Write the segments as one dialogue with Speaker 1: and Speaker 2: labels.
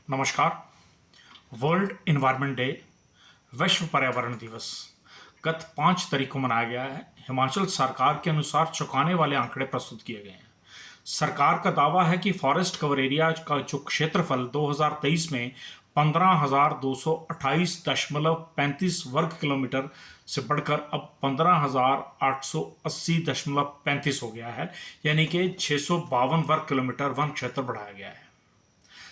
Speaker 1: नमस्कार। World environment day, विश्व पर्यावरण दिवस गत 5 तारीख को मनाया गया है। हिमाचल सरकार के अनुसार चौंकाने वाले आंकड़े प्रस्तुत किए गए हैं। सरकार का दावा है कि फॉरेस्ट कवर एरिया का जो क्षेत्रफल 2023 में 15,228.35 वर्ग किलोमीटर से बढ़कर अब 15,880.35 हो गया है, यानी कि 652 वर्ग किलोमीटर वन क्षेत्र बढ़ाया गया है।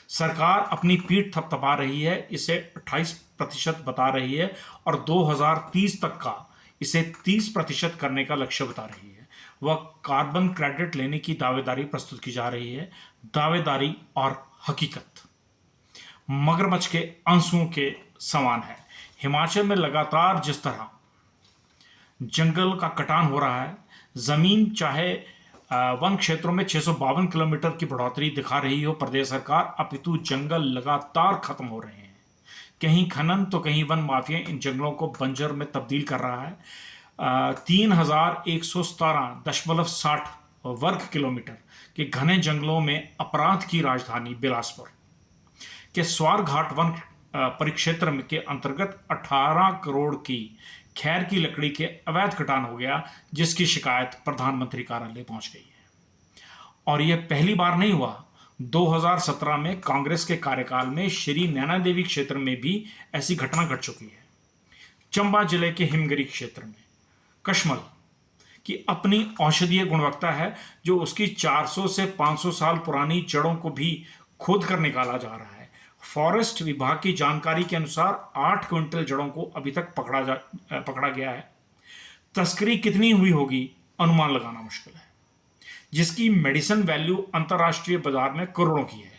Speaker 1: सरकार अपनी पीठ थपथपा रही है, इसे 28% बता रही है और 2030 तक का इसे 30% करने का लक्ष्य बता रही है। वह कार्बन क्रेडिट लेने की दावेदारी प्रस्तुत की जा रही है। दावेदारी और हकीकत मगरमच्छ के आंसुओं के समान है। हिमाचल में लगातार जिस तरह जंगल का कटान हो रहा है, जमीन चाहे वन क्षेत्रों में 652 किलोमीटर की बढ़ोतरी दिखा रही हो प्रदेश सरकार, अपितु जंगल लगातार खत्म हो रहे हैं। कहीं खनन तो कहीं वन माफिया इन जंगलों को बंजर में तब्दील कर रहा है। 3,117.60 वर्ग किलोमीटर के घने जंगलों में अपराध की राजधानी बिलासपुर के स्वारघाट वन परिक्षेत्र के अंतर्गत 18 करोड़ की खैर की लकड़ी के अवैध कटान हो गया, जिसकी शिकायत प्रधानमंत्री कार्यालय पहुंच गई है। और यह पहली बार नहीं हुआ। 2017 में कांग्रेस के कार्यकाल में श्री नैना देवी क्षेत्र में भी ऐसी घटना घट चुकी है। चंबा जिले के हिमगिरी क्षेत्र में कश्मल की अपनी औषधीय गुणवत्ता है, जो उसकी 400 से 500 साल पुरानी जड़ों को भी खोद कर निकाला जा रहा है। फॉरेस्ट विभाग की जानकारी के अनुसार 8 क्विंटल जड़ों को अभी तक पकड़ा गया है। तस्करी कितनी हुई होगी अनुमान लगाना मुश्किल है, जिसकी मेडिसिन वैल्यू अंतर्राष्ट्रीय बाजार में करोड़ों की है।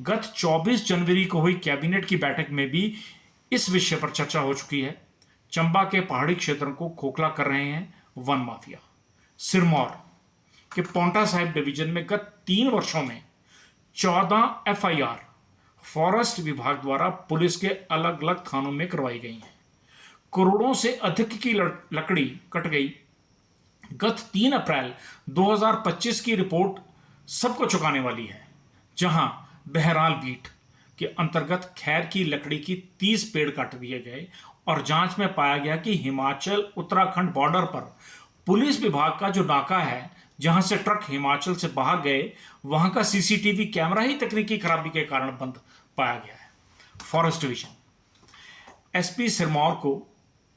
Speaker 1: गत 24 जनवरी को हुई कैबिनेट की बैठक में भी इस विषय पर चर्चा हो चुकी है। चंबा के पहाड़ी क्षेत्रों को खोखला कर रहे हैं वन माफिया। सिरमौर के पांवटा साहिब डिवीजन में गत 3 वर्षों में 14 FIR फॉरेस्ट विभाग द्वारा पुलिस के अलग अलग थानों में करवाई गई हैं। करोड़ों से अधिक की लकड़ी कट गई। गत 3 अप्रैल 2025 की रिपोर्ट सबको चौंकाने वाली है, जहां बहराल बीट के अंतर्गत खैर की लकड़ी की 30 पेड़ काट दिए गए और जांच में पाया गया कि हिमाचल उत्तराखंड बॉर्डर पर पुलिस विभाग का जो नाका है, जहां से ट्रक हिमाचल से भाग गए, वहां का CCTV कैमरा ही तकनीकी खराबी के कारण बंद पाया गया है। फॉरेस्ट डिवीजन SP सिरमौर को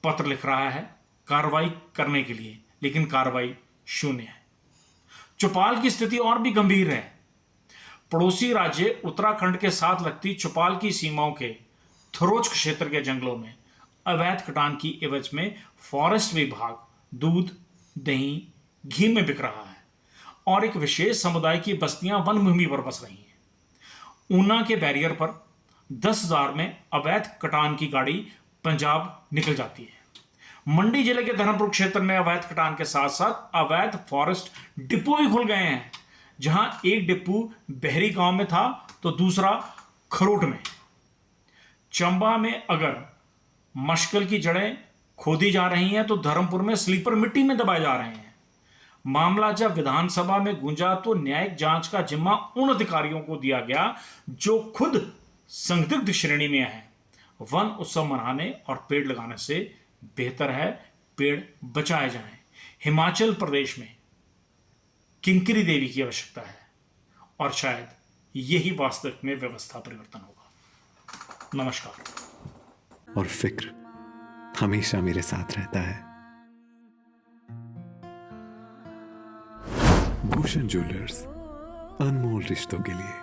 Speaker 1: पत्र लिख रहा है कार्रवाई करने के लिए, लेकिन कार्रवाई शून्य है। चौपाल की स्थिति और भी गंभीर है। पड़ोसी राज्य उत्तराखंड के साथ लगती चौपाल की सीमाओं के थरोच क्षेत्र के जंगलों में अवैध कटान की एवज में फॉरेस्ट विभाग दूध, दही, घी में बिक रहा है और एक विशेष समुदाय की बस्तियां वन भूमि पर बस रही हैं। ऊना के बैरियर पर 10,000 में अवैध कटान की गाड़ी पंजाब निकल जाती है। मंडी जिले के धर्मपुर क्षेत्र में अवैध कटान के साथ साथ अवैध फॉरेस्ट डिपो भी खुल गए हैं, जहां एक डिपो बहरी गांव में था तो दूसरा खरोट में। चंबा में अगर मशकल की जड़ें खोदी जा रही हैं तो धर्मपुर में स्लीपर मिट्टी में दबाए जा रहे हैं। मामला जब विधानसभा में गूंजा तो न्यायिक जांच का जिम्मा उन अधिकारियों को दिया गया जो खुद संदिग्ध श्रेणी में है। वन उत्सव मनाने और पेड़ लगाने से बेहतर है पेड़ बचाए जाएं। हिमाचल प्रदेश में किंकरी देवी की आवश्यकता है और शायद यही वास्तविक में व्यवस्था परिवर्तन होगा। नमस्कार।
Speaker 2: और फिक्र हमेशा मेरे साथ रहता है। भूषण ज्वेलर्स, अनमोल रिश्तों के लिए।